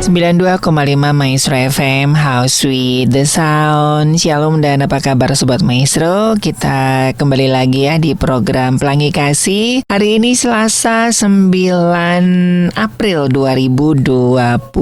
92,5 Maestro FM, House with the Sound. Shalom dan apa kabar Sobat Maestro? Kita kembali lagi ya di program Pelangi Kasih. Hari ini Selasa 9 April 2024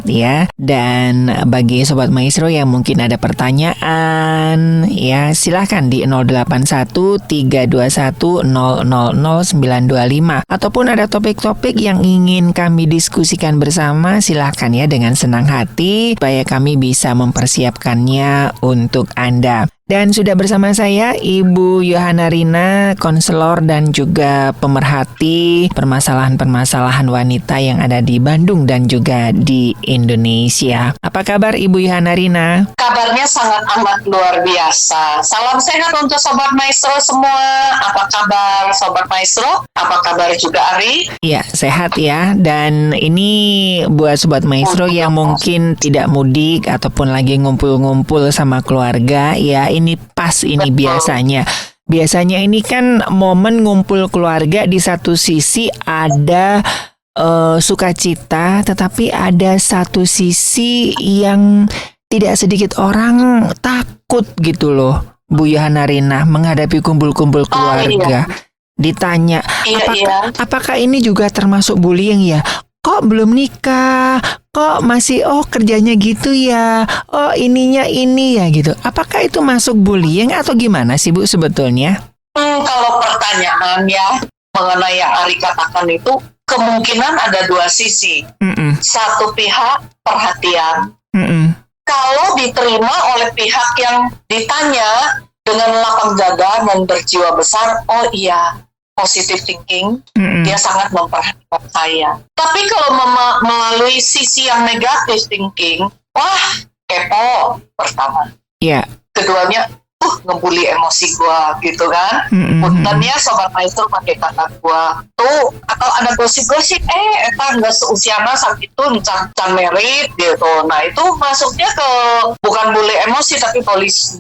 ya. Dan bagi Sobat Maestro yang mungkin ada pertanyaan, ya silahkan di 081 321 000925. Ataupun ada topik-topik yang ingin kami diskusikan bersama, silahkan ya dengan senang hati supaya kami bisa mempersiapkannya untuk Anda. Dan sudah bersama saya Ibu Yohana Rina, konselor dan juga pemerhati permasalahan-permasalahan wanita yang ada di Bandung dan juga di Indonesia. Apa kabar Ibu Yohana Rina? Kabarnya sangat amat luar biasa. Salam sehat untuk Sobat Maestro semua. Apa kabar Sobat Maestro? Apa kabar juga Ari? Ya, sehat ya. Dan ini buat Sobat Maestro yang mungkin tidak mudik ataupun lagi ngumpul-ngumpul sama keluarga, ya ini pas ini. Betul. Biasanya ini kan momen ngumpul keluarga, di satu sisi ada sukacita, tetapi ada satu sisi yang tidak sedikit orang takut gitu loh, Bu Yohana Rina, menghadapi kumpul-kumpul keluarga. Ditanya, apakah ini juga termasuk bullying ya? Kok belum nikah? Kok masih kerjanya gitu ya? Oh ininya ini ya gitu. Apakah itu masuk bullying atau gimana sih Bu sebetulnya? Kalau pertanyaannya mengenai yang Ari katakan itu, kemungkinan ada dua sisi. Satu pihak perhatian. Kalau diterima oleh pihak yang ditanya dengan lapang dada dan berjiwa besar, oh iya, positive thinking, dia sangat memperhatikan saya. Tapi kalau melalui sisi yang negatif thinking, wah, kepo pertama. Iya. Keduanya, ngebully emosi gua gitu kan. Puntennya Sobat Maestro pakai kata gua tuh, atau ada gosip-gosip, eta nggak seusiana saat itu can merit gitu. Nah itu masuknya ke bukan bully emosi tapi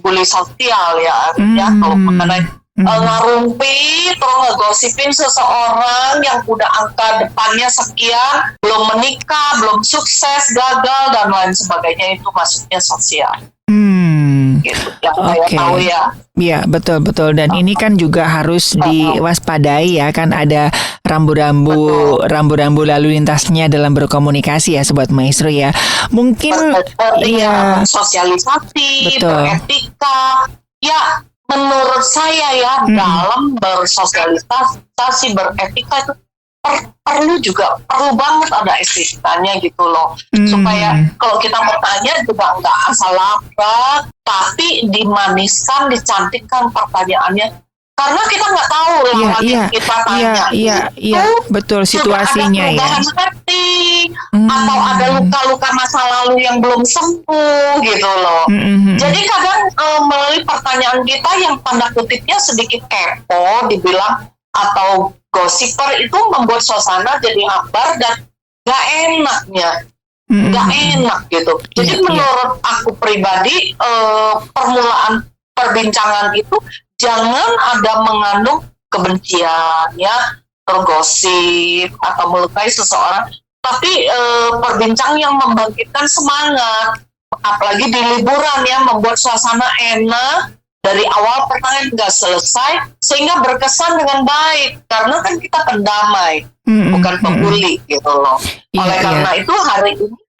bully sosial ya. Ya kalau mengenai ngarumpi, terus ngegosipin seseorang yang udah angka depannya sekian, belum menikah, belum sukses, gagal, dan lain sebagainya, itu masuknya sosial. Gitu, yang saya tahu ya. Iya, betul. Dan ini kan juga harus diwaspadai ya, kan ada rambu-rambu lalu lintasnya dalam berkomunikasi ya Sobat Maestro ya. Mungkin sosialisasi, beretika, ya. Menurut saya ya, dalam bersosialisasi, beretika itu perlu banget ada estetikanya gitu loh. Supaya kalau kita mau tanya juga nggak asal labrak, tapi dimaniskan, dicantikkan pertanyaannya. Karena kita nggak tahu lawan yang kita tanya itu betul situasinya ya. Hati, atau ada luka-luka masa lalu yang belum sembuh gitu loh. Jadi kadang melalui pertanyaan kita yang tanda kutipnya sedikit kepo, dibilang atau gosiper, itu membuat suasana jadi hambar dan nggak enaknya. Nggak enak gitu. Jadi menurut aku pribadi, permulaan perbincangan itu jangan ada mengandung kebencian ya, tergosip atau melukai seseorang, tapi perbincangan yang membangkitkan semangat, apalagi di liburan ya, membuat suasana enak dari awal pertanyaan nggak selesai sehingga berkesan dengan baik, karena kan kita pendamai, bukan pembuli gitu loh. Oleh karena itu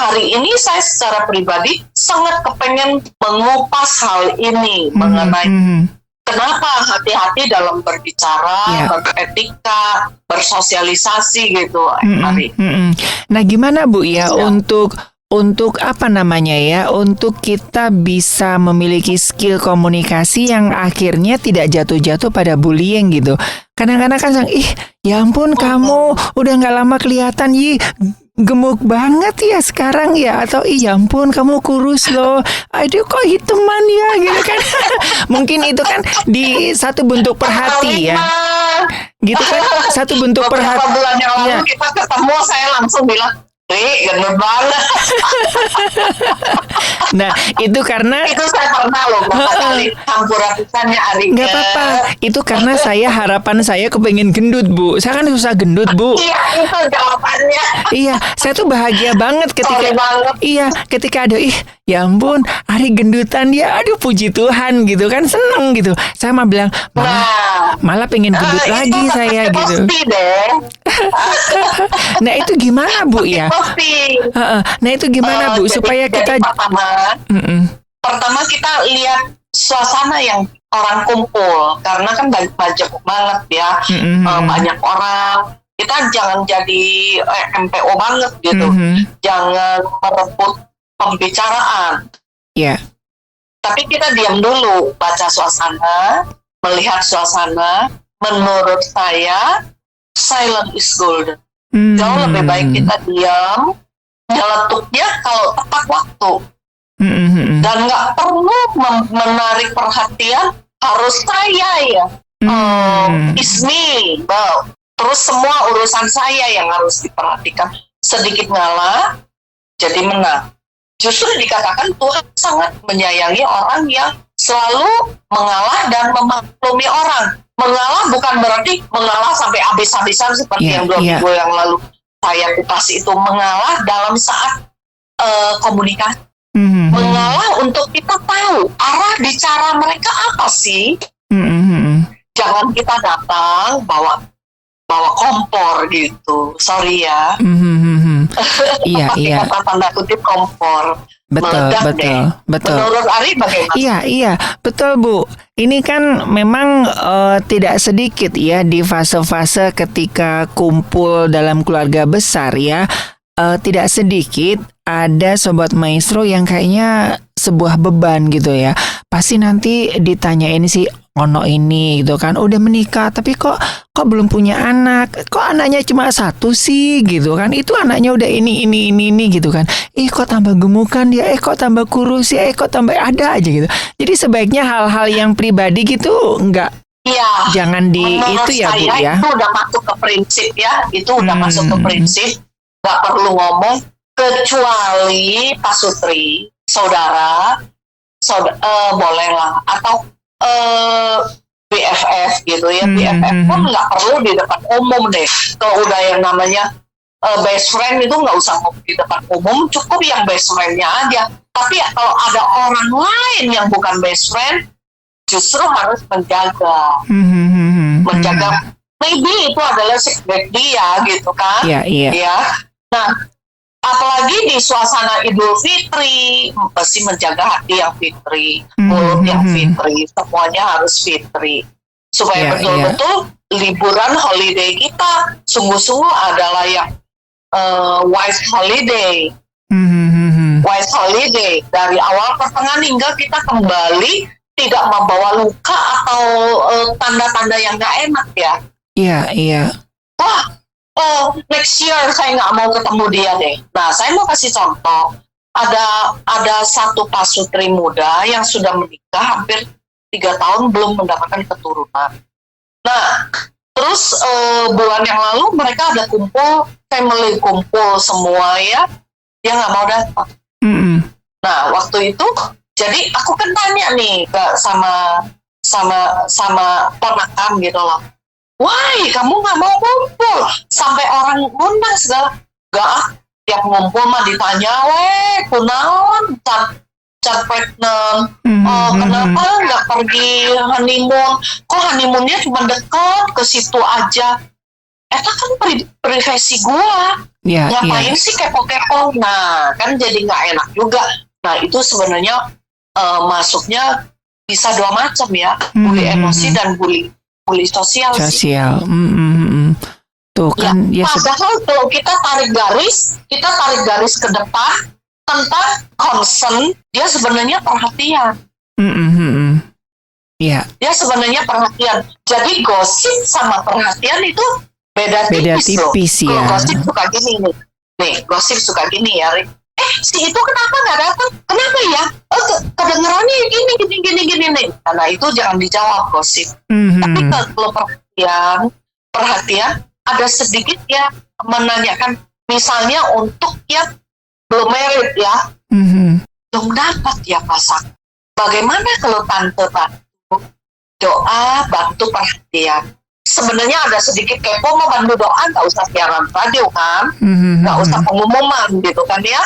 hari ini saya secara pribadi sangat kepengen mengupas hal ini mengenai kenapa hati-hati dalam berbicara, beretika, bersosialisasi gitu, Ari. Nah, gimana Bu ya untuk apa namanya ya, untuk kita bisa memiliki skill komunikasi yang akhirnya tidak jatuh-jatuh pada bullying gitu. Kadang-kadang kan ya ampun kamu udah nggak lama kelihatan, gemuk banget ya sekarang ya, atau ya ampun kamu kurus loh, aduh kok hiteman ya gitu kan. Mungkin itu kan di satu bentuk perhati ya, gitu kan, satu bentuk perhati. Beberapa bulan yang lalu kita ketemu, saya langsung bilang, gendut banget. Nah, itu karena Itu saya pernah loh berapa kali campuran pisannya Ari. nggak apa-apa. Itu karena harapan saya kepengen gendut, Bu. Saya kan susah gendut, Bu. Iya, itu jawabannya. Iya, saya tuh bahagia banget Sorry banget. ketika ada ya ampun, Ari gendutan dia. Aduh, puji Tuhan gitu kan, seneng gitu. Saya mah bilang, malah pengen gendut lagi saya gitu. Pasti deh. Nah, itu gimana, Bu ya? Pasti. Nah, itu gimana, Bu, supaya kita pertama kita lihat suasana yang orang kumpul, karena kan banyak banget ya, banyak orang. Kita jangan jadi MPO banget gitu, jangan merebut pembicaraan. Yeah. Tapi kita diam dulu, baca suasana, melihat suasana. Menurut saya, silent is golden. Jauh lebih baik kita diam, nyeletuknya kalau tepat waktu. Dan nggak perlu menarik perhatian, harus saya ya. It's me, terus semua urusan saya yang harus diperhatikan. Sedikit ngalah, jadi menang. Justru dikatakan Tuhan sangat menyayangi orang yang selalu mengalah dan memaklumi orang. Mengalah bukan berarti mengalah sampai habis-habisan seperti yang 2 minggu yang lalu saya kupas itu. Mengalah dalam saat komunikasi. Mengalah untuk kita tahu arah bicara mereka apa sih. Jangan kita datang bawa kompor gitu. Sorry ya. Iya. Kata tanda kutip kompor. Betul. Menurut Ari bagaimana? Iya, betul, Bu. Ini kan memang tidak sedikit ya di fase-fase ketika kumpul dalam keluarga besar ya. Tidak sedikit ada Sobat Maestro yang kayaknya sebuah beban gitu ya. Pasti nanti ditanyain si Ono ini gitu kan, udah menikah tapi kok belum punya anak, kok anaknya cuma 1 sih gitu kan, itu anaknya udah ini gitu kan, kok tambah gemukan dia, kok tambah kurus ya, kok tambah ada aja gitu. Jadi sebaiknya hal-hal yang pribadi gitu enggak. Iya. Jangan itu ya, Bu ya. Itu udah masuk ke prinsip ya, itu udah masuk ke prinsip, nggak perlu ngomong kecuali Pak Sutri, saudara bolehlah, atau BFF gitu ya. BFF pun nggak perlu di depan umum deh. Kalau udah yang namanya best friend itu nggak usah di depan umum, cukup yang best friendnya aja. Tapi kalau ada orang lain yang bukan best friend, justru harus menjaga. Maybe itu adalah secret dia gitu kan. Iya. Ya. Nah, apalagi di suasana Idul Fitri, mesti menjaga hati yang fitri, mulut yang fitri, semuanya harus fitri. Supaya betul-betul liburan holiday kita sungguh-sungguh adalah yang wise holiday. Wise holiday, dari awal pertengahan hingga kita kembali tidak membawa luka atau tanda-tanda yang gak enak ya. Iya. Wah, next year saya nggak mau ketemu dia deh. Nah, saya mau kasih contoh. Ada satu pasutri muda yang sudah menikah hampir 3 tahun belum mendapatkan keturunan. Nah, terus bulan yang lalu mereka ada family kumpul semua ya. Dia nggak mau datang. Nah, waktu itu, jadi aku kan tanya nih sama ponakan gitu loh. Wah, kamu nggak mau ngumpul? Sampai orang ngundang segala. Gak, tiap ngumpul mah ditanya, kunaon, can pregnant. Kenapa nggak pergi honeymoon? Kok honeymoonnya cuma dekat ke situ aja? Eta kan privasi gua. Ngapain sih kepo-kepo? Nah, kan jadi nggak enak juga. Nah, itu sebenarnya masuknya bisa 2 macam ya. Bully emosi dan bully sosial. Tuh kan ya, padahal kalau kita tarik garis ke depan tentang concern, dia sebenarnya perhatian. Dia sebenarnya perhatian. Jadi gosip sama perhatian itu beda tipis loh. Ya. Gosip suka gini nih. Gosip suka gini ya. Si itu kenapa nggak datang? Kenapa ya? Kedengerannya gini nih. Karena itu jangan dijawab gosip. Tapi kalau perhatian ada sedikit ya menanyakan, misalnya untuk yang belum married ya, belum dapat ya pasangan. Bagaimana kalau tante bantu doa, bantu perhatian? Sebenarnya ada sedikit kepo, mau bantu doa, nggak usah siaran radio kan, nggak usah pengumuman gitu kan ya.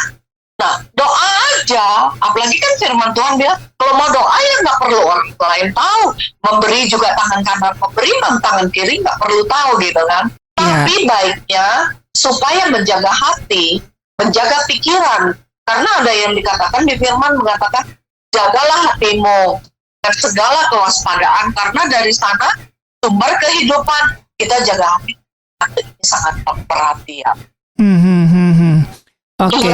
Nah, doa aja, apalagi kan firman Tuhan dia, kalau mau doa ya nggak perlu orang lain tahu. Memberi juga tangan kanan memberi, tangan kiri nggak perlu tahu gitu kan. Tapi baiknya supaya menjaga hati, menjaga pikiran, karena ada yang dikatakan di firman mengatakan, jagalah hatimu dan segala kewaspadaan, karena dari sana sumber kehidupan. Kita jaga hati, ini sangat perhatian. Oke.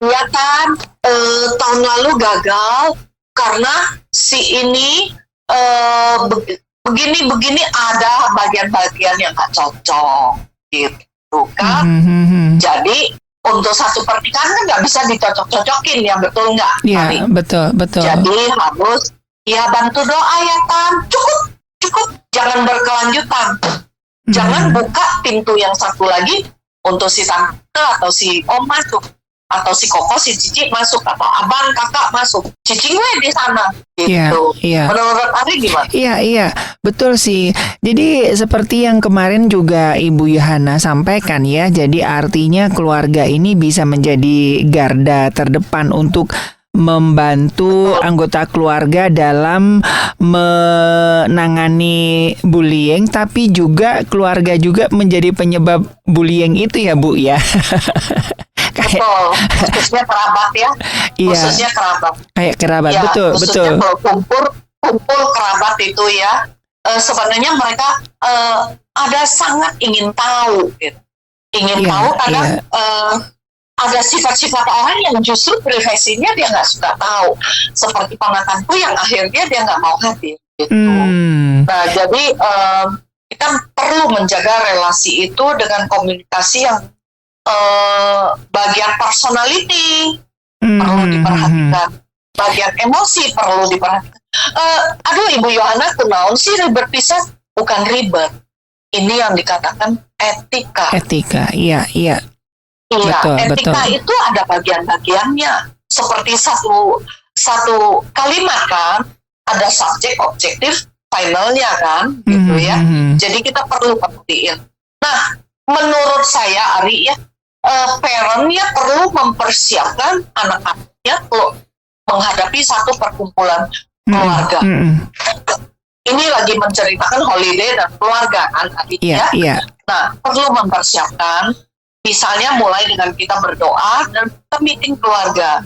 Ya kan, tahun lalu gagal karena si ini begini ada bagian-bagian yang gak cocok gitu kan. Jadi untuk satu pernikahan kan nggak bisa dicocok-cocokin ya, betul nggak? Iya, betul. Jadi harus ya bantu doa ya Tan, cukup jangan berkelanjutan. Jangan buka pintu yang satu lagi untuk si tante atau si om masuk, atau si koko, si cici masuk, atau abang, kakak masuk. Cici gue di sana gitu. Iya. Menurut Ari gimana? Iya, betul sih. Jadi seperti yang kemarin juga Ibu Yohana sampaikan ya, jadi artinya keluarga ini bisa menjadi garda terdepan untuk membantu anggota keluarga dalam menangani bullying, tapi juga keluarga juga menjadi penyebab bullying itu ya Bu ya. Betul, khususnya kerabat ya. Iya. Khususnya kerabat. Kayak kerabat, ya, betul. Kalau kumpul kerabat itu ya, sebenarnya mereka ada sangat ingin tahu, gitu. Tahu kadang ada sifat-sifat orang yang justru privasinya dia nggak suka tahu, seperti ponakanku yang akhirnya dia nggak mau hadir, gitu. Nah, jadi kita perlu menjaga relasi itu dengan komunikasi yang bagian personality perlu diperhatikan, bagian emosi perlu diperhatikan. Aduh Ibu Yohana, kunaon sih ribet pisan? Bukan ribet, ini yang dikatakan etika. Iya. Betul. Itu ada bagian-bagiannya. Seperti satu kalimat kan, ada subjek, objektif, finalnya kan, gitu ya. Jadi kita perlu perhatiin. Nah, menurut saya Ari ya, parentnya perlu mempersiapkan anak-anaknya untuk menghadapi satu perkumpulan keluarga. Ini lagi menceritakan holiday dan keluarga kan tadi ya. Nah, perlu mempersiapkan, misalnya mulai dengan kita berdoa dan kita meeting keluarga.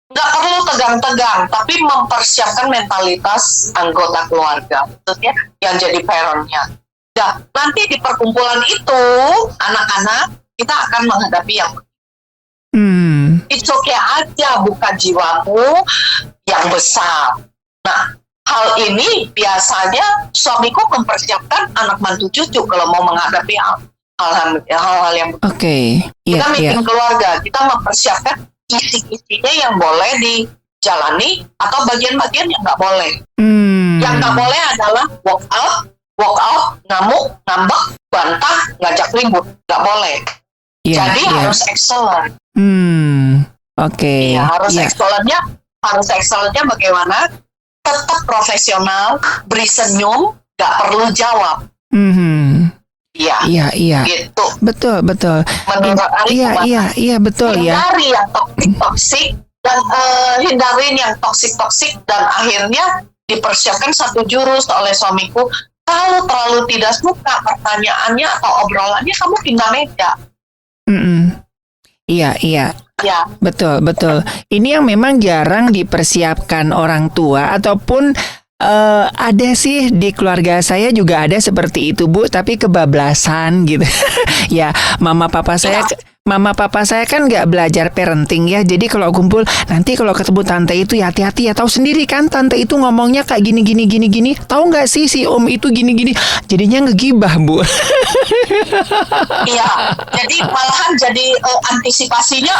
Nggak perlu tegang-tegang, tapi mempersiapkan mentalitas anggota keluarga, maksudnya yang jadi parentnya. Nah, nanti di perkumpulan itu, anak-anak kita akan menghadapi yang it's okay aja, bukan jiwamu yang besar. Nah, hal ini biasanya suamiku mempersiapkan anak mantu cucu kalau mau menghadapi hal-hal yang kita meeting keluarga, kita mempersiapkan isi-isinya yang boleh dijalani atau bagian-bagian yang nggak boleh. Yang nggak boleh adalah walk out, ngamuk, ngambek, bantah, ngajak ribut, nggak boleh. Jadi harus excellent. Harus excellentnya bagaimana? Tetap profesional, beri senyum, nggak perlu jawab. Iya. Gitu. Betul. Menurut Ari, iya betul ya. Hindari yang toksik dan hindarin yang toksik dan akhirnya dipersiapkan satu jurus oleh suamiku. Kalau terlalu tidak suka pertanyaannya atau obrolannya, kamu pindah meja. Iya. Ya. Betul. Ini yang memang jarang dipersiapkan orang tua ataupun ada sih di keluarga saya juga ada seperti itu Bu, tapi kebablasan gitu. Ya, mama papa saya kan nggak belajar parenting ya. Jadi kalau kumpul nanti kalau ketemu tante itu ya hati-hati ya. Tahu sendiri kan tante itu ngomongnya kayak gini. Tahu nggak sih si om itu gini. Jadinya ngegibah Bu. Iya. Jadi malahan jadi antisipasinya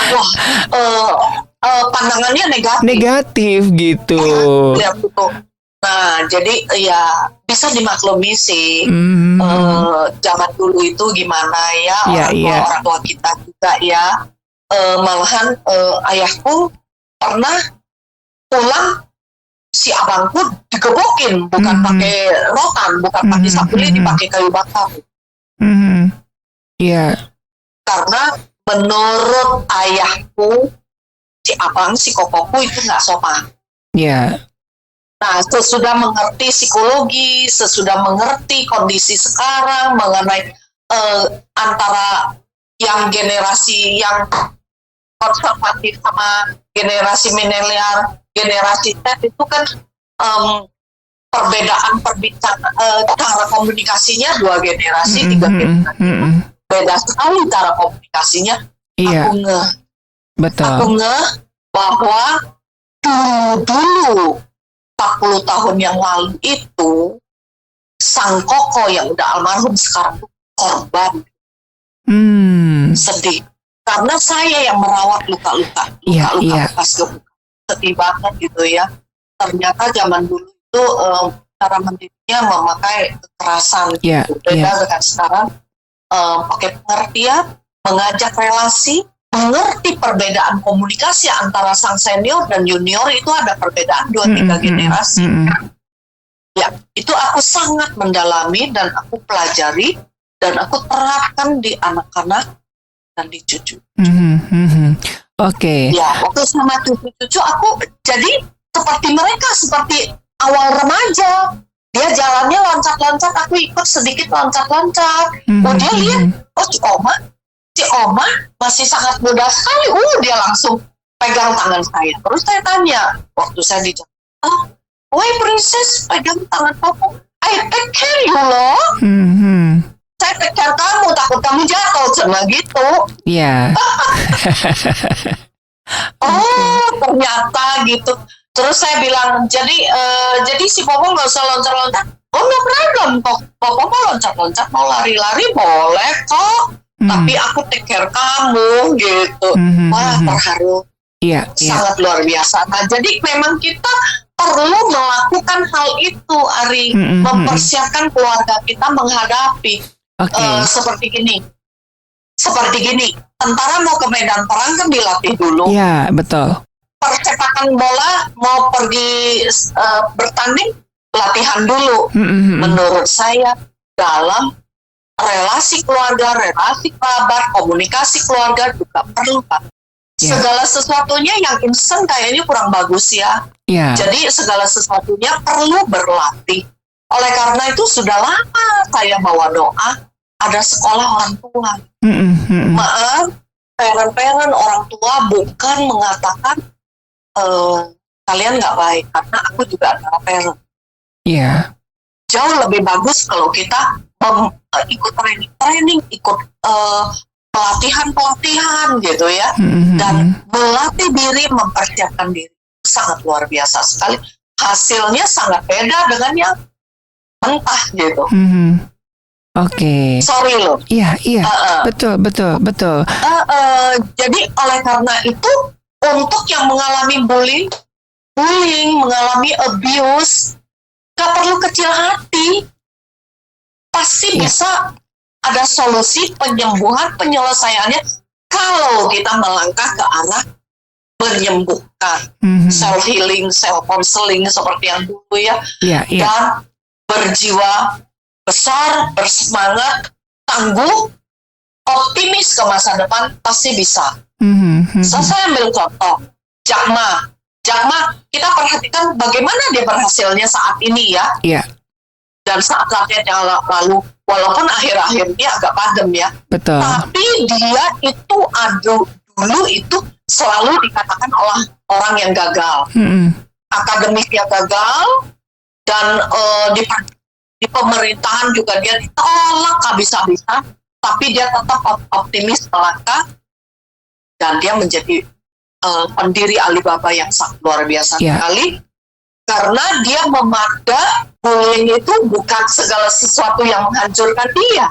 pandangannya negatif gitu. Ya betul. Nah, jadi ya bisa dimaklumi sih. Zaman dulu itu gimana ya, orang tua kita juga ya. Malahan ayahku pernah pulang, si abangku digebokin, bukan pakai rotan, bukan pakai sapu lidi, dipakai kayu bakar. Karena menurut ayahku, si kokoku itu nggak sopan. Nah, sesudah mengerti psikologi, sesudah mengerti kondisi sekarang mengenai antara yang generasi yang konservatif sama generasi milenial, generasi Z itu kan perbedaan cara komunikasinya dua generasi, tiga generasi. Beda sekali cara komunikasinya. Aku ngeh bahwa dulu 40 tahun yang lalu itu sang koko yang udah almarhum sekarang tuh korban. Sedih karena saya yang merawat luka-luka bekas gemukan. Sedih banget gitu ya. Ternyata zaman dulu itu cara mendidiknya memakai kekerasan. Beda dengan sekarang pakai pengertian, mengajak relasi, mengerti perbedaan komunikasi antara sang senior dan junior. Itu ada perbedaan 2-3 generasi. Ya, itu aku sangat mendalami dan aku pelajari dan aku terapkan di anak-anak dan di cucu. Ya, waktu sama cucu-cucu aku jadi seperti mereka, seperti awal remaja. Dia jalannya loncat-loncat, aku ikut sedikit loncat-loncat. Dia lihat, si Oma masih sangat muda sekali. Dia langsung pegang tangan saya. Terus saya tanya, waktu saya di Jakarta, why princess pegang tangan kamu? I take care you loh. Saya take care kamu, takut kamu jatuh, cuma gitu. Ternyata gitu. Terus saya bilang, jadi si Popo nggak usah loncat-loncat. No problem kok. Popo mau loncat-loncat, mau lari-lari boleh kok. Tapi aku take care kamu gitu. Wah, terharu. Sangat luar biasa. Nah, jadi memang kita perlu melakukan hal itu, Ari. Mempersiapkan keluarga kita menghadapi seperti gini. Tentara mau ke medan perang kan dilatih dulu. Betul. Persepakan bola mau pergi bertanding, latihan dulu. Menurut saya dalam relasi keluarga, relasi kerabat, komunikasi keluarga juga perlu, Pak. Segala sesuatunya yang instan kayaknya kurang bagus ya. Jadi segala sesuatunya perlu berlatih. Oleh karena itu sudah lama saya bawa doa ada sekolah orang tua. Maaf, parent orang tua bukan mengatakan kalian nggak baik, karena aku juga adalah parent. Jauh lebih bagus kalau kita ikut training, ikut pelatihan gitu ya, dan melatih diri, mempersiapkan diri. Sangat luar biasa sekali. Hasilnya sangat beda dengan yang mentah gitu. Sorry loh. Betul. Jadi oleh karena itu, untuk yang mengalami bullying, mengalami abuse, gak perlu kecil hati. Pasti bisa ada solusi penyembuhan, penyelesaiannya kalau kita melangkah ke arah menyembuhkan, self healing, self counseling seperti yang dulu ya. Dan berjiwa besar, bersemangat, tangguh, optimis ke masa depan, pasti bisa. Saya ambil contoh Jack Ma, kita perhatikan bagaimana dia berhasilnya saat ini ya. Dan saat latihan yang lalu, walaupun akhir-akhir dia agak padam ya. Betul. Tapi dia itu dulu itu selalu dikatakan oleh orang yang gagal. Akademiknya gagal, dan di pemerintahan juga dia ditolak habis-habisan, tapi dia tetap optimis melangkah, dan dia menjadi pendiri Alibaba yang sangat luar biasa sekali. Karena dia memandang bullying itu bukan segala sesuatu yang menghancurkan dia.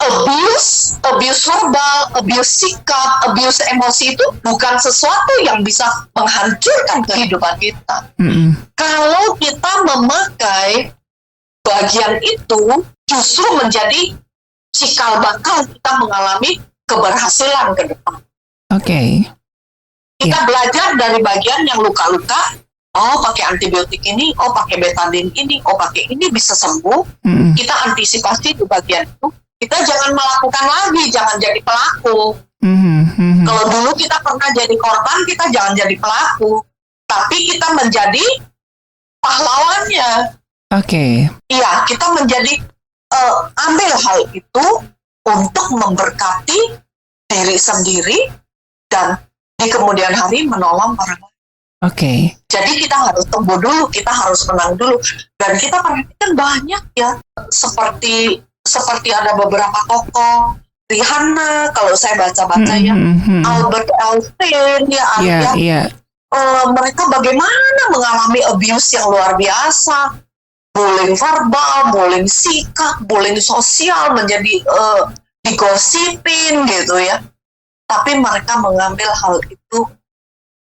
abuse verbal, abuse sikap, abuse emosi itu bukan sesuatu yang bisa menghancurkan kehidupan kita. Kalau kita memakai bagian itu, justru menjadi cikal bakal kita mengalami keberhasilan ke depan. Kita belajar dari bagian yang luka-luka. Oh, pakai antibiotik ini, oh pakai betadine ini, oh pakai ini bisa sembuh. Kita antisipasi di bagian itu. Kita jangan melakukan lagi, jangan jadi pelaku. Kalau dulu kita pernah jadi korban, kita jangan jadi pelaku. Tapi kita menjadi pahlawannya. Iya, kita menjadi ambil hal itu untuk memberkati diri sendiri dan di kemudian hari menolong orang lain. Jadi kita harus tumbuh dulu, kita harus menang dulu. Dan kita perhatikan banyak ya, seperti ada beberapa tokoh, Rihanna, kalau saya baca-baca ya, Albert Einstein, mereka bagaimana mengalami abuse yang luar biasa, bullying verbal, bullying sikap, bullying sosial, menjadi digosipin gitu ya. Tapi mereka mengambil hal itu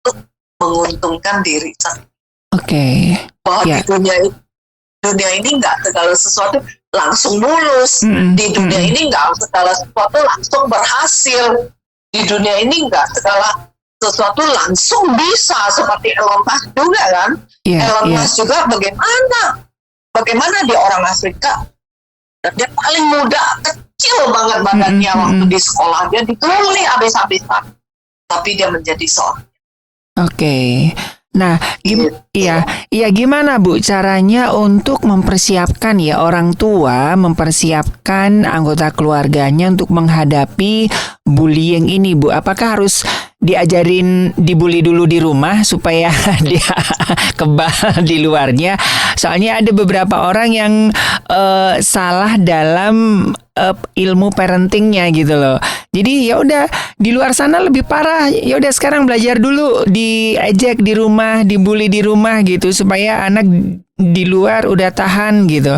untuk menguntungkan diri sendiri. Bahwa di dunia ini nggak segala sesuatu langsung mulus. Di dunia ini nggak segala sesuatu langsung berhasil. Di dunia ini nggak segala sesuatu langsung bisa, seperti Elon Musk juga kan. Elon Musk juga bagaimana dia orang Afrika, dan dia paling muda, kecil banget badannya waktu di sekolah, dia dibully habis-habisan, tapi dia menjadi seorang. Nah, gimana Bu caranya untuk mempersiapkan ya orang tua, mempersiapkan anggota keluarganya untuk menghadapi bullying ini, Bu? Apakah harus diajarin dibully dulu di rumah supaya dia kebal di luarnya? Soalnya ada beberapa orang yang salah dalam ilmu parentingnya gitu loh. Jadi ya udah di luar sana lebih parah. Ya udah sekarang belajar dulu, diejek di rumah, dibully di rumah gitu supaya anak di luar udah tahan gitu.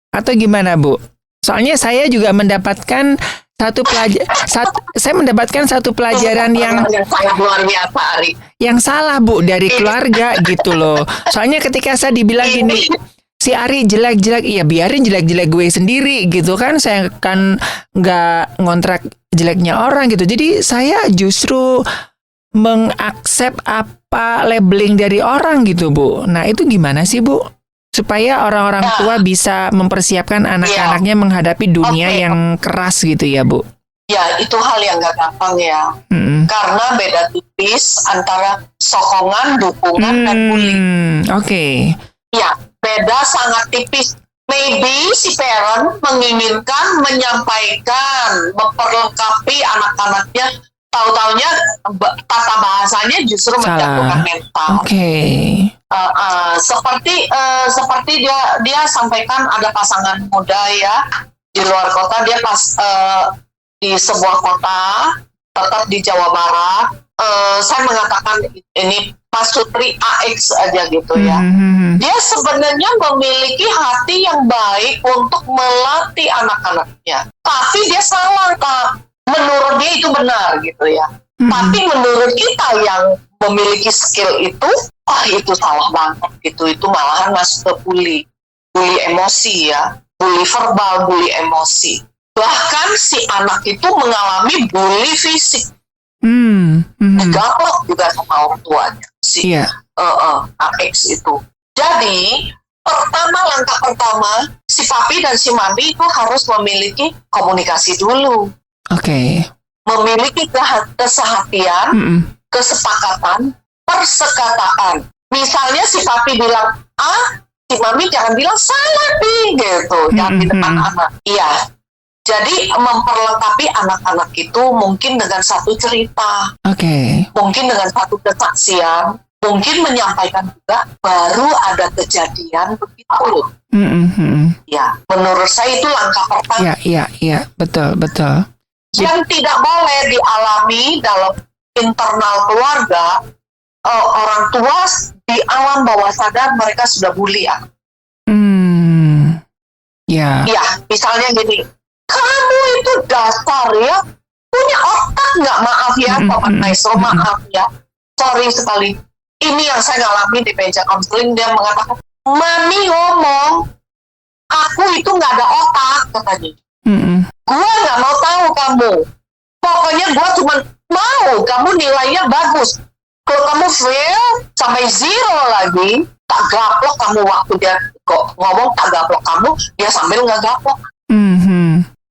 Atau gimana, Bu? Soalnya saya juga mendapatkan saya mendapatkan satu pelajaran yang sangat luar biasa, Ari. Yang salah, Bu, dari keluarga gitu loh. Soalnya ketika saya dibilang gini, si Ari jelek-jelek, ya biarin jelek-jelek gue sendiri gitu kan. Saya kan nggak ngontrak jeleknya orang gitu. Jadi saya justru mengaksep apa labeling dari orang gitu, Bu. Nah itu gimana sih, Bu? Supaya orang-orang tua bisa mempersiapkan anak-anaknya menghadapi dunia yang keras gitu ya, Bu. Ya, itu hal yang gak gampang ya. Karena beda tipis antara sokongan, dukungan, dan bullying. Ya, beda sangat tipis. Maybe si parent menginginkan, menyampaikan, memperlengkapi anak-anaknya, tahu-taunya tata bahasanya justru menjatuhkan mental. Seperti dia sampaikan ada pasangan muda ya di luar kota, dia di sebuah kota tetap di Jawa Barat. Saya mengatakan ini Pak Sutri AX aja gitu ya. Dia sebenarnya memiliki hati yang baik untuk melatih anak-anaknya, tapi dia salah, Kak. Menurut dia itu benar gitu ya. Tapi menurut kita yang memiliki skill itu, itu salah banget gitu. Itu malahan masuk ke bully emosi ya, bully verbal, bully emosi. Bahkan si anak itu mengalami bully fisik. Digalak juga sama orang tuanya si AX itu. Jadi langkah pertama si papi dan si mami itu harus memiliki komunikasi dulu. Memiliki kesehatian, kesepakatan, persekataan. Misalnya si papi bilang A, si mami jangan bilang salah nih gitu, jangan di depan anak. Iya. Jadi memperlengkapi anak-anak itu mungkin dengan satu cerita, mungkin dengan satu kesaksian, mungkin menyampaikan juga baru ada kejadian begitu loh. Ya, menurut saya itu langkah pertama. Iya, betul. Yang tidak boleh dialami dalam internal keluarga, orang tua di alam bawah sadar mereka sudah bully ya. Ya, misalnya gini. Kamu itu dasar ya, punya otak nggak? Maaf ya, Bapak Maestro, maaf ya. Sorry sekali. Ini yang saya alami di meja konseling. Dia mengatakan, Mami ngomong, aku itu nggak ada otak, katanya. Gue nggak mau tahu kamu. Pokoknya gue cuma mau kamu nilainya bagus. Kalau kamu fail sampai 0 lagi, tak gaplok kamu. Waktu dia kok ngomong tak gaplok kamu, dia sambil nggak gaplok.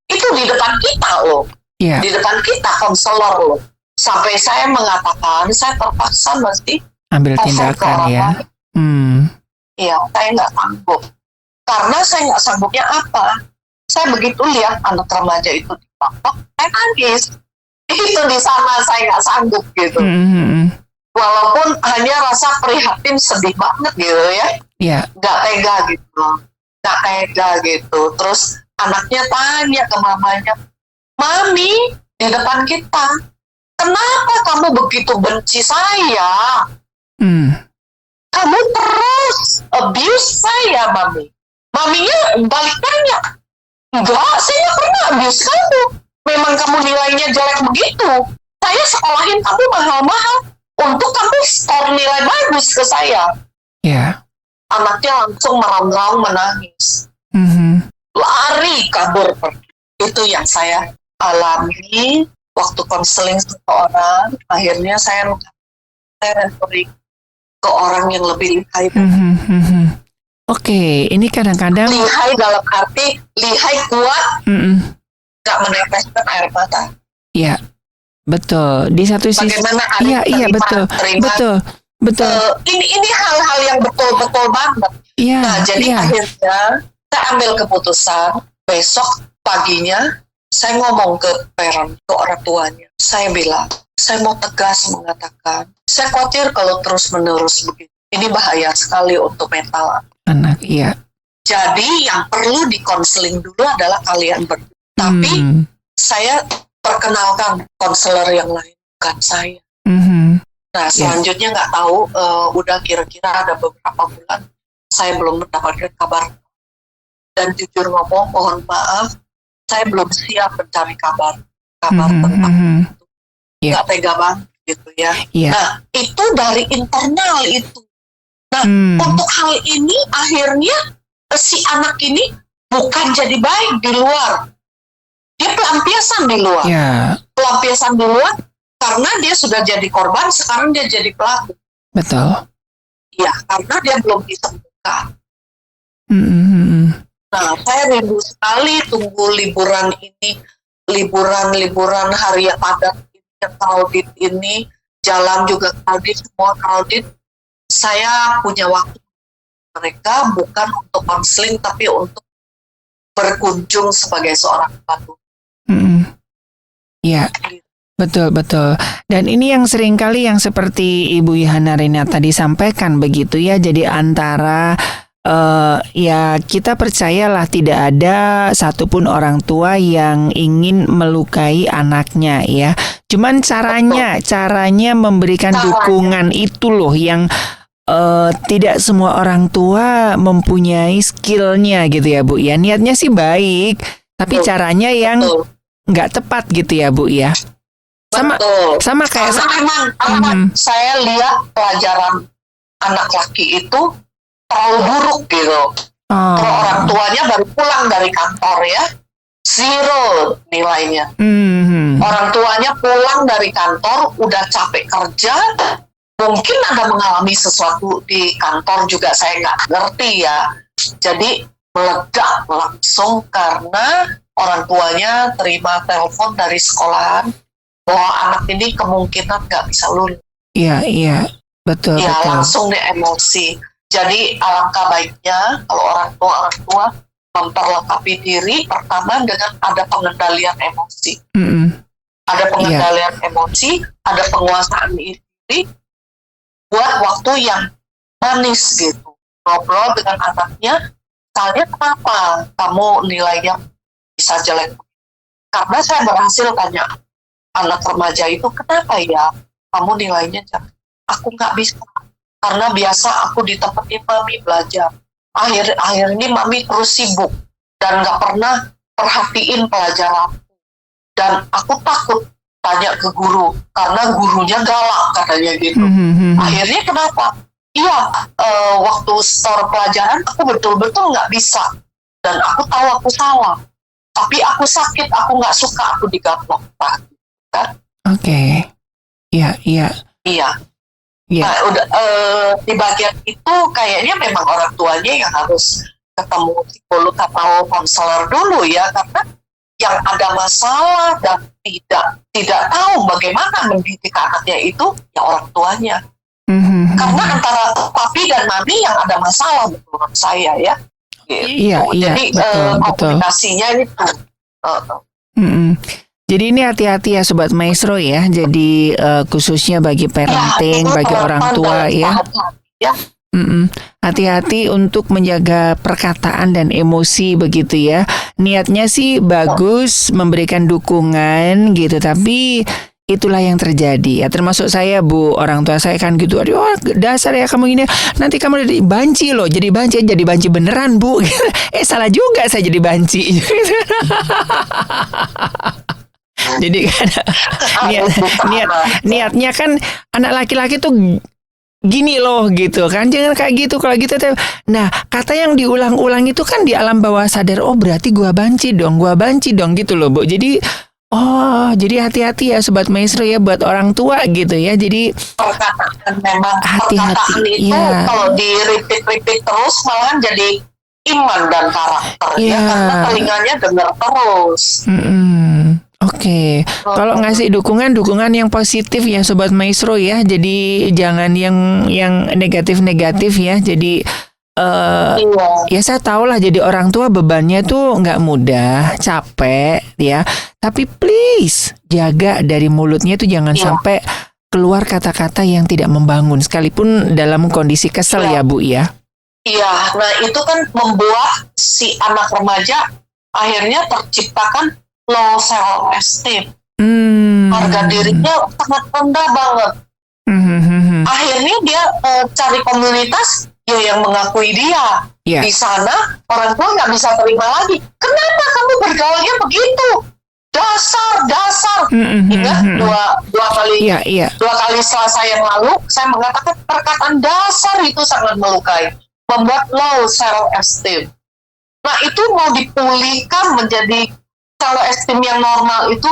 Itu di depan kita loh. Di depan kita, konselor loh. Sampai saya mengatakan, saya terpaksa mesti ambil tindakan ya. Iya, saya nggak sanggup. Karena saya nggak sanggupnya apa? Saya begitu lihat anak remaja itu dipapok, saya nangis. Itu di sana saya nggak sanggup gitu. Walaupun hanya rasa prihatin, sedih banget gitu ya. Nggak tega gitu. Nggak tega gitu. Terus anaknya tanya ke mamanya, Mami, di depan kita, kenapa kamu begitu benci saya? Kamu terus abuse saya, Mami. Maminya balik tanya, enggak, saya nggak pernah abuse kamu. Memang kamu nilainya jelek begitu. Saya sekolahin kamu mahal-mahal untuk kamu skor nilai bagus ke saya. Anaknya langsung merongrong menangis. Lari kabur pergi. Itu yang saya alami waktu konseling seseorang. Akhirnya saya referring ke orang yang lebih lihai. Oke, ini kadang-kadang lihai dalam arti lihai kuat, gak meneteskan air mata. Iya, betul. Di satu sisi, bagaimana iya betul. Ini hal-hal yang betul-betul banget. Nah, jadi akhirnya saya ambil keputusan. Besok paginya saya ngomong ke parent, ke orang tuanya. Saya bilang, saya mau tegas mengatakan, saya khawatir kalau terus-menerus begitu. Ini bahaya sekali untuk mental anak. Jadi yang perlu dikonseling dulu adalah kalian berdua. Tapi saya perkenalkan konselor yang lain, bukan saya. Nah, selanjutnya nggak tahu, udah kira-kira ada beberapa bulan saya belum mendapatkan kabar. Dan jujur ngomong, mohon maaf, saya belum siap mencari kabar tentang itu. Nggak tega banget gitu ya. Nah, itu dari internal itu. Nah, untuk hal ini akhirnya si anak ini bukan jadi baik di luar. Dia pelampiasan di luar. Pelampiasan di luar karena dia sudah jadi korban, sekarang dia jadi pelaku. Betul. Ya, karena dia belum disembuhkan. Nah, saya rindu sekali tunggu liburan ini, liburan hari yang padat ini, yang crowded ini, jalan juga crowded, semua crowded. Saya punya waktu mereka bukan untuk konseling, tapi untuk berkunjung sebagai seorang pembantu. Iya, betul. Dan ini yang seringkali yang seperti Ibu Yohana Rina tadi sampaikan begitu ya. Jadi antara ya kita percayalah tidak ada satupun orang tua yang ingin melukai anaknya ya. Cuman caranya memberikan dukungan itu loh yang tidak semua orang tua mempunyai skillnya gitu ya Bu ya. Niatnya sih baik, tapi caranya yang nggak tepat gitu ya Bu ya. Sama kayak memang saya lihat pelajaran anak laki itu terlalu buruk gitu. Kalau orang tuanya baru pulang dari kantor ya, 0 nilainya. Orang tuanya pulang dari kantor udah capek kerja, mungkin ada mengalami sesuatu di kantor juga, saya nggak ngerti ya. Jadi meledak langsung karena orang tuanya terima telepon dari sekolahan bahwa anak ini kemungkinan nggak bisa lulus. Iya, betul. Langsung dia emosi. Jadi alangkah baiknya kalau orang tua memperlengkapi diri pertama dengan ada pengendalian emosi. Ada pengendalian emosi, ada penguasaan diri buat waktu yang manis gitu. Ngobrol dengan anaknya, misalnya kenapa kamu nilainya bisa jelek? Karena saya berhasil tanya anak remaja itu, kenapa ya kamu nilainya jelek? Aku nggak bisa. Karena biasa aku ditemenin mami belajar. Akhir ini mami terus sibuk dan nggak pernah perhatiin pelajaran. Dan aku takut tanya ke guru karena gurunya galak katanya gitu. Akhirnya kenapa? Iya, waktu store pelajaran aku betul-betul nggak bisa dan aku tahu aku salah. Tapi aku sakit, aku nggak suka aku digaplok, Pak. Kan? Oke. Iya. Iya. Nah, udah di bagian itu kayaknya memang orang tuanya yang harus ketemu psikolog atau konselor dulu ya, karena yang ada masalah dan tidak tahu bagaimana mendidik anaknya itu ya orang tuanya. Karena antara papi dan mami yang ada masalah menurut saya ya. Iya, jadi komunikasinya itu. Jadi ini hati-hati ya Sobat Maestro ya. Jadi khususnya bagi parenting, bagi orang tua ya. Hati-hati untuk menjaga perkataan dan emosi begitu ya. Niatnya sih bagus, memberikan dukungan gitu, tapi itulah yang terjadi ya. Termasuk saya Bu, orang tua saya kan gitu. Aduh, dasar ya kamu gini. Nanti kamu jadi banci loh. Jadi banci beneran Bu. Salah juga saya jadi banci. Jadi kan niatnya kan anak laki-laki tuh gini loh gitu kan, jangan kayak gitu kalau gitu. Nah, kata yang diulang-ulang itu kan di alam bawah sadar, oh berarti gua banci dong gitu loh Bu. Jadi jadi hati-hati ya Sobat Maestro ya buat orang tua gitu ya. Jadi memang perkataan itu kalau di repeat terus malahan jadi iman dan karakter ya, karena telinganya dengar terus. Oke. Kalau ngasih dukungan yang positif ya Sobat Maestro ya. Jadi jangan yang negatif ya. Jadi ya saya tahu lah jadi orang tua bebannya tuh nggak mudah, capek ya. Tapi please jaga dari mulutnya tuh jangan sampai keluar kata-kata yang tidak membangun sekalipun dalam kondisi kesel ya Bu ya. Iya, nah itu kan membuat si anak remaja akhirnya terciptakan low self esteem, harga dirinya sangat rendah banget. Akhirnya dia cari komunitas yang mengakui dia. Di sana orang tua nggak bisa terima lagi. Kenapa kamu bergaulnya begitu? Dasar. Ingat dua kali Selasa yang lalu saya mengatakan perkataan dasar itu sangat melukai, membuat low self esteem. Nah itu mau dipulihkan menjadi kalau esteem yang normal itu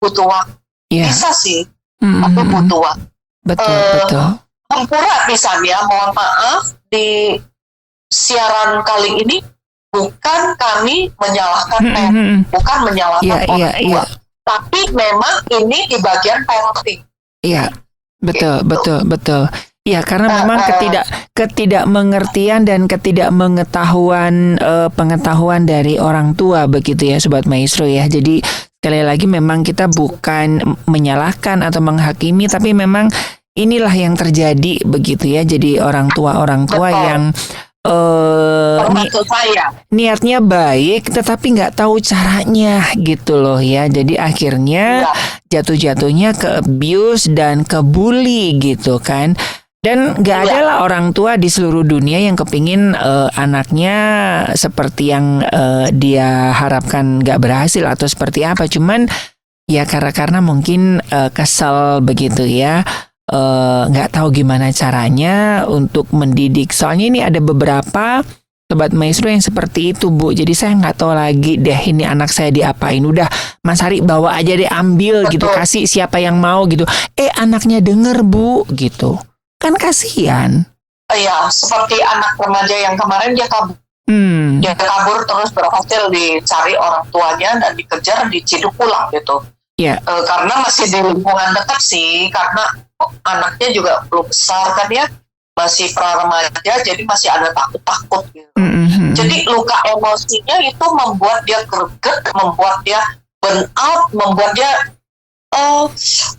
butuh waktu. Bisa sih, tapi butuh waktu. Betul. Tempura misalnya, mohon maaf, di siaran kali ini bukan kami menyalahkan bukan menyalahkan orang tua. Tapi memang ini di bagian parenting. Iya, betul. Ya, karena memang ketidakmengertian dan ketidakmengetahuan pengetahuan dari orang tua begitu ya Sobat Maestro ya. Jadi sekali lagi memang kita bukan menyalahkan atau menghakimi, tapi memang inilah yang terjadi begitu ya. Jadi orang tua yang niatnya baik tetapi nggak tahu caranya gitu loh ya. Jadi akhirnya jatuh-jatuhnya ke abuse dan ke bully gitu kan. Dan gak ada lah orang tua di seluruh dunia yang kepingin anaknya seperti yang dia harapkan gak berhasil atau seperti apa. Cuman ya karena mungkin kesel begitu ya. Gak tahu gimana caranya untuk mendidik. Soalnya ini ada beberapa Sobat Maestro yang seperti itu Bu. Jadi saya gak tahu lagi deh ini anak saya diapain. Udah Mas Hari bawa aja deh, ambil gitu. Kasih siapa yang mau gitu. Anaknya denger Bu gitu. Kan kasihan. Iya, seperti anak remaja yang kemarin dia kabur. Dia kabur terus berhasil dicari orang tuanya dan dikejar, diciduk pulang gitu. Karena masih di lingkungan dekat sih, karena anaknya juga belum besar kan ya, masih pra-remaja, jadi masih ada takut-takut gitu. Jadi luka emosinya itu membuat dia greget, membuat dia burn out, membuat dia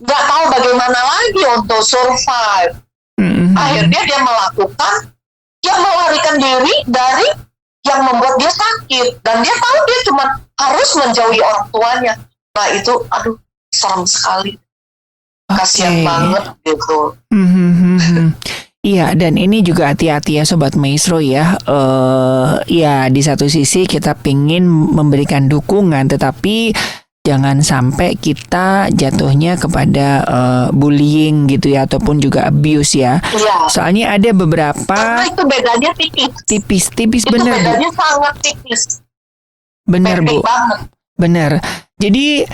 nggak tahu bagaimana lagi untuk survive. Akhirnya dia melakukan yang melarikan diri dari yang membuat dia sakit, dan dia tahu dia cuma harus menjauhi orang tuanya. Nah itu serem sekali, kasihan banget gitu. Iya, dan ini juga hati-hati ya Sobat Maestro ya. Ya di satu sisi kita pingin memberikan dukungan, tetapi jangan sampai kita jatuhnya kepada bullying gitu ya, ataupun juga abuse ya. Iya. Soalnya ada beberapa Karena itu bedanya tipis. tipis Itu bener Bu. bedanya sangat tipis. Bener Bu. Pendek banget. Bener. Jadi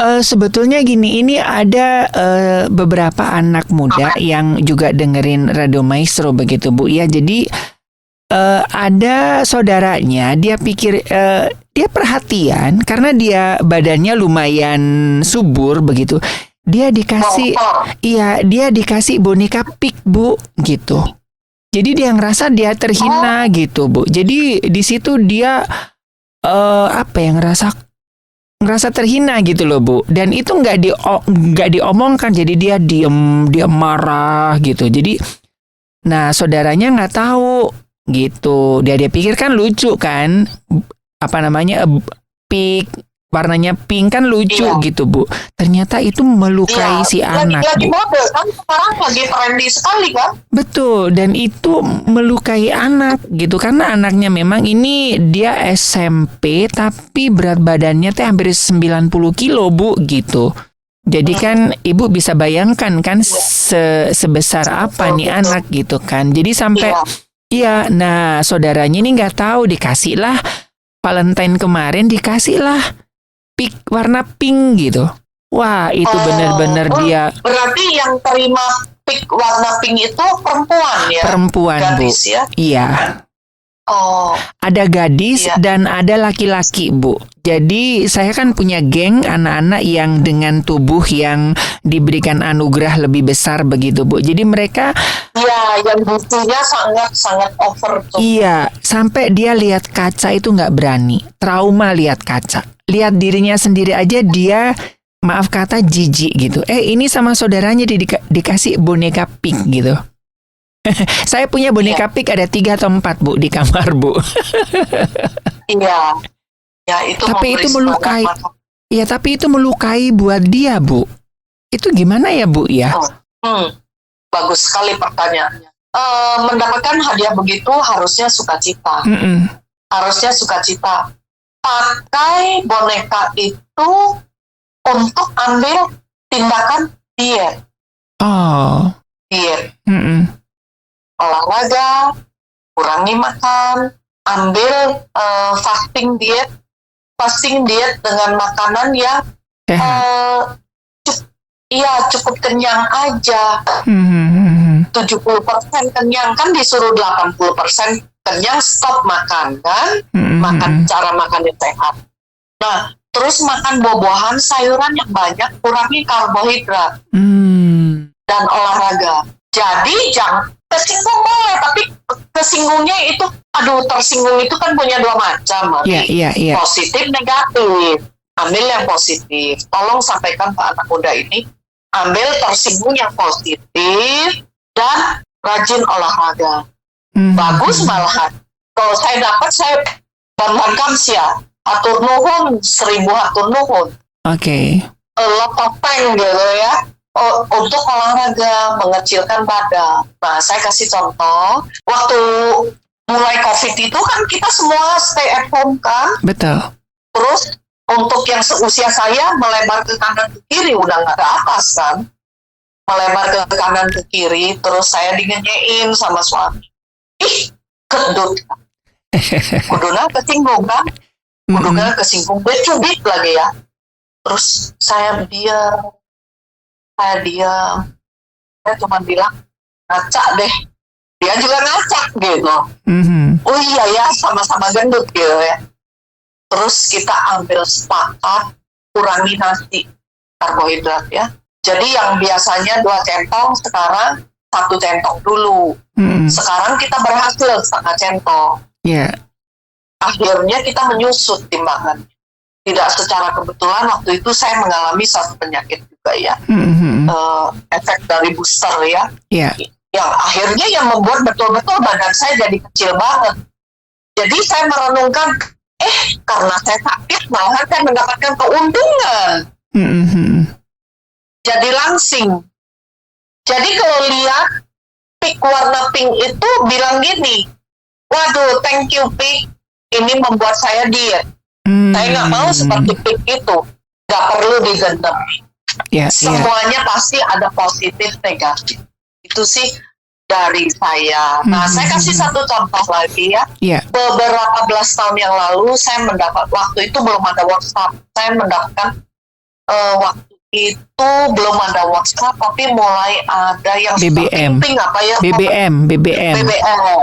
sebetulnya gini, ini ada beberapa anak muda yang juga dengerin Radio Maestro begitu Bu ya. Jadi ada saudaranya, dia pikir dia perhatian karena dia badannya lumayan subur begitu. Dia dikasih, dia dikasih boneka pig Bu gitu. Jadi dia ngerasa dia terhina gitu Bu. Jadi di situ dia ngerasa terhina gitu loh Bu. Dan itu nggak diomongkan. Jadi dia dia marah gitu. Jadi, nah saudaranya nggak tahu gitu. Dia pikir kan lucu kan, pink, warnanya pink kan lucu gitu Bu. Ternyata itu melukai si anak lagi Bu. mode kan sekarang lagi trendy sekali kan. Betul, dan itu melukai anak gitu, karena anaknya memang ini dia SMP tapi berat badannya teh hampir 90 kilo Bu gitu. Jadi kan ibu bisa bayangkan kan sebesar apa nih anak gitu kan. Jadi sampai nah saudaranya ini nggak tahu, dikasih lah Valentine kemarin, dikasih lah warna pink gitu. Wah itu benar-benar dia. Berarti yang terima warna pink itu perempuan ya? Perempuan gadis, Bu. Ya? Iya. Oh. Ada gadis dan ada laki-laki Bu. Jadi saya kan punya geng anak-anak yang dengan tubuh yang diberikan anugerah lebih besar begitu Bu. Jadi mereka yang buktinya sangat over tuh. Iya, sampai dia lihat kaca itu nggak berani, trauma lihat kaca. Lihat dirinya sendiri aja dia, maaf kata, jijik gitu. Ini sama saudaranya dikasih boneka pink gitu. Saya punya boneka pink ada 3 atau 4 Bu di kamar Bu. Iya. Ya itu. Tapi itu melukai. Iya, tapi itu melukai buat dia Bu. Itu gimana ya Bu ya? Bagus sekali pertanyaannya. Mendapatkan hadiah begitu harusnya sukacita. Harusnya sukacita. Pakai boneka itu untuk ambil tindakan diet. Diet. Olahraga, kurangi makan, ambil fasting diet dengan makanan yang cukup kenyang aja. 70% kenyang, kan disuruh 80% kenyang, stop makan kan. Cara makan yang sehat. Nah, terus makan buah-buahan, sayuran yang banyak, kurangi karbohidrat dan olahraga. Jadi jangan tersinggung boleh, tapi tersinggungnya itu, tersinggung itu kan punya 2 macam. Positif, negatif. Ambil yang positif. Tolong sampaikan ke anak muda ini, ambil tersinggung yang positif dan rajin olahraga. Bagus malahan. Kalau saya dapat, saya banggakan atur nuhun, 1000 atur nuhun. Lepopeng gitu ya. Untuk olahraga, mengecilkan badan. Nah, saya kasih contoh. Waktu mulai COVID itu kan kita semua stay at home kan? Betul. Terus untuk yang seusia saya melebar ke kanan ke kiri, udah nggak ke atas kan? Melebar ke kanan ke kiri, terus saya digenyein sama suami. Kedut. Kuduna kesinggung kan? Kuduna kesinggung, dia cubit lagi ya. Terus saya diam. Saya cuma bilang, ngaca deh. Dia juga ngacak gitu. Oh iya ya, sama-sama gendut gitu ya. Terus kita ambil sepakat kurangi nasi, karbohidrat ya. Jadi yang biasanya 2 centong, sekarang 1 centong dulu. Sekarang kita berhasil 1/2 centong. Akhirnya kita menyusut timbangan. Tidak secara kebetulan, waktu itu saya mengalami satu penyakit juga ya. Efek dari booster ya. Yang akhirnya yang membuat betul-betul badan saya jadi kecil banget. Jadi saya merenungkan, karena saya sakit, malahan saya mendapatkan keuntungan. Jadi langsing. Jadi kalau lihat pik warna pink itu bilang gini, waduh thank you pik, ini membuat saya diet. Saya nggak mau seperti pik itu, nggak perlu digendam. Semuanya pasti ada positif negatif. Itu sih dari saya. Nah, saya kasih satu contoh lagi ya. Beberapa belas tahun yang lalu saya mendapat, waktu itu belum ada WhatsApp. Saya mendapatkan waktu itu belum ada WhatsApp, tapi mulai ada yang BBM. Apa ya? BBM.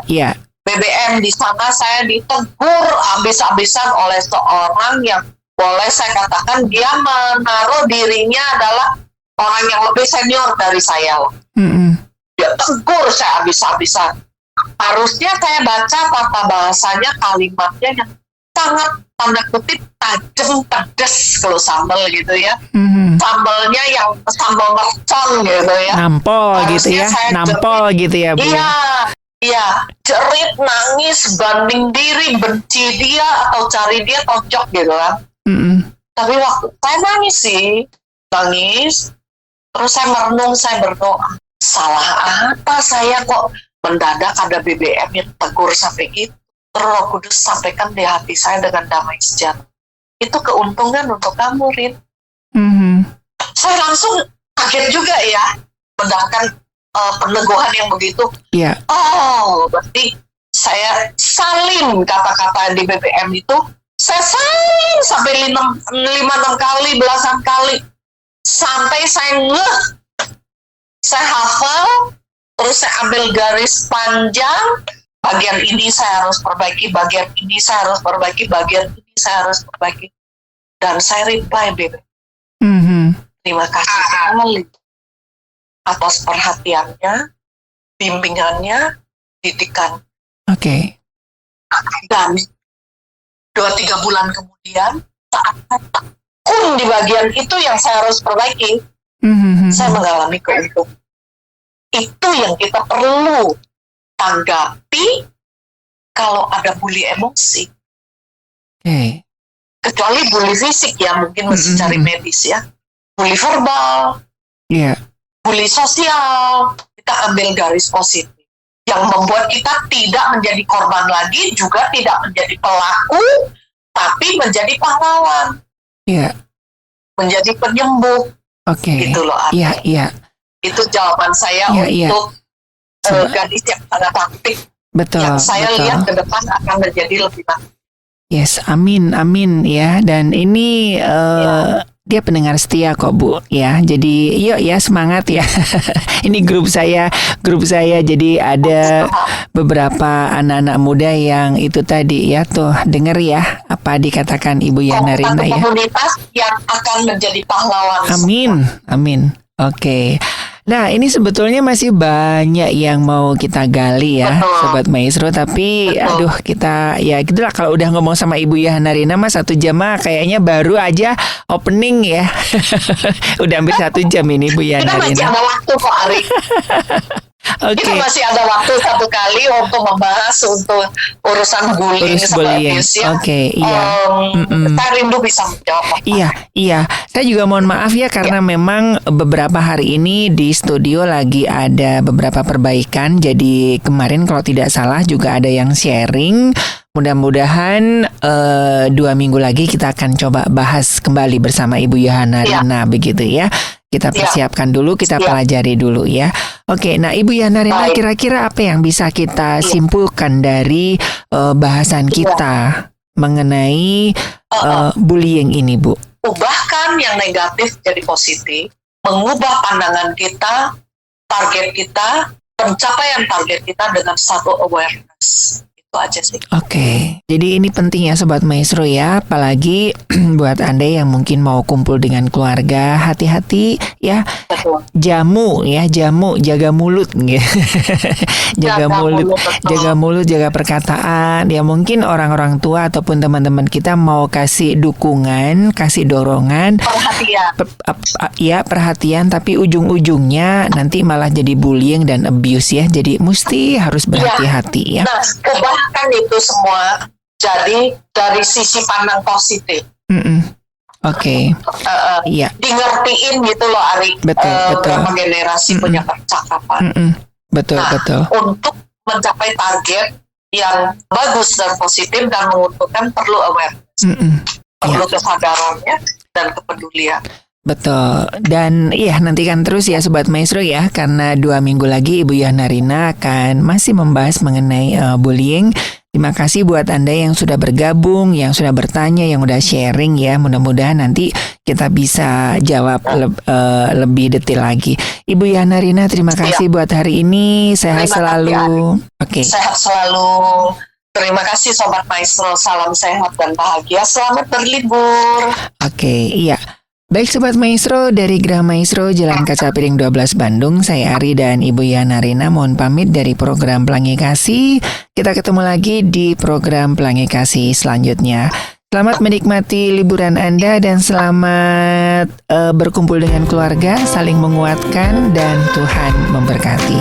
Iya. BBM, di sana saya ditegur habis-habisan oleh seorang yang boleh saya katakan dia menaruh dirinya adalah orang yang lebih senior dari saya. Dia tegur saya habis-habisan. Harusnya saya baca tata bahasanya, kalimatnya yang sangat tanda kutip tajam, pedas kalau sambal gitu ya. Sambalnya yang sambal mercon gitu ya. Nampol gitu ya. Nampol gitu ya, Bu. Iya, jerit, nangis, banding diri, benci dia atau cari dia tonjok gitu kan. Tapi waktu saya nangis, terus saya merenung, saya berdoa, salah apa saya kok mendadak ada BBM yang tegur sampai gitu. Terus Roh Kudus sampaikan di hati saya dengan damai sejahtera, itu keuntungan untuk kamu, Rin. Saya langsung kaget juga ya mendengarkan peneguhan yang begitu. Oh, berarti saya salin kata-kata di BBM itu. Saya salin sampai 5-6 kali, belasan kali, sampai saya ngeh. Saya hafal, terus saya ambil garis panjang, bagian ini saya harus perbaiki, bagian ini saya harus perbaiki, bagian ini saya harus perbaiki. Dan saya reply BBM. Terima kasih sekali atas perhatiannya, bimbingannya, didikan. Dan 2-3 bulan kemudian, saat saya tekun di bagian itu yang saya harus perbaiki, saya mengalami keuntungan. Itu yang kita perlu tanggapi kalau ada bully emosi. Kecuali bully fisik ya, mungkin mesti cari medis ya. Bully verbal, bully sosial, kita ambil garis positif. Yang membuat kita tidak menjadi korban lagi, juga tidak menjadi pelaku, tapi menjadi pahlawan. Menjadi penyembuh. Gitu loh. Itu jawaban saya untuk gadis yang sangat aktif. Yang saya lihat ke depan akan menjadi lebih baik. Amin ya. Dan ini dia pendengar setia kok, Bu ya. Jadi yuk ya, semangat ya. Ini grup saya. Jadi ada beberapa anak-anak muda yang itu tadi ya, tuh denger ya apa dikatakan Ibu Yana Rina ya. Komunitas yang akan menjadi pahlawan. Amin. Oke. Nah, ini sebetulnya masih banyak yang mau kita gali ya, Sobat Maestro. Tapi aduh, kita ya gitulah, kalau udah ngomong sama Ibu Yana Rina mas 1 jam mah kayaknya baru aja opening ya. Udah hampir 1 jam ini Bu Yana Rina. Kita masih ada waktu kok, Ari. Kita masih ada waktu 1 kali untuk membahas untuk urusan bullying sama abuse ya. Saya rindu bisa menjawab. Iya. Saya juga mohon maaf ya karena memang beberapa hari ini di studio lagi ada beberapa perbaikan. Jadi kemarin kalau tidak salah juga ada yang sharing. Mudah-mudahan 2 minggu lagi kita akan coba bahas kembali bersama Ibu Yana Rina begitu ya. Kita persiapkan dulu, kita pelajari dulu ya. Oke, nah Ibu Yana Rina, kira-kira apa yang bisa kita simpulkan dari bahasan kita mengenai bullying ini, Bu? Ubahkan yang negatif jadi positif, mengubah pandangan kita, target kita, pencapaian target kita dengan satu awareness. Itu aja sih. Oke. Jadi ini penting ya Sobat Maestro ya, apalagi buat Anda yang mungkin mau kumpul dengan keluarga, hati-hati ya. Betul. Jamu, jaga mulut gitu. Jaga mulut, jaga perkataan. Ya mungkin orang-orang tua ataupun teman-teman kita mau kasih dukungan, kasih dorongan, perhatian, tapi ujung-ujungnya nanti malah jadi bullying dan abuse ya. Jadi mesti harus berhati-hati ya. Nah, ubahkan itu semua jadi dari sisi pandang positif. Oke. Iya. Di ngertiin gitu loh, Ari. Betul. Berapa generasi punya percakapan. Betul, Nah, betul. untuk mencapai target yang bagus dan positif dan menguntungkan perlu awareness, perlu kesadarannya dan kepedulian. Betul. Dan iya, nantikan terus ya Sobat Maestro ya, karena 2 minggu lagi Ibu Yana Rina akan masih membahas mengenai bullying. Terima kasih buat Anda yang sudah bergabung, yang sudah bertanya, yang udah sharing ya. Mudah-mudahan nanti kita bisa jawab lebih detail lagi. Ibu Yana Rina, terima kasih buat hari ini. Sehat selalu. Oke. Sehat selalu. Terima kasih Sobat Maestro. Salam sehat dan bahagia. Selamat berlibur. Oke, iya. Baik Sobat Maestro, dari Geraha Maestro Jalan Kaca Piring 12 Bandung, saya Ari dan Ibu Yana Rina mohon pamit dari program Pelangi Kasih. Kita ketemu lagi di program Pelangi Kasih selanjutnya. Selamat menikmati liburan Anda dan selamat berkumpul dengan keluarga, saling menguatkan dan Tuhan memberkati.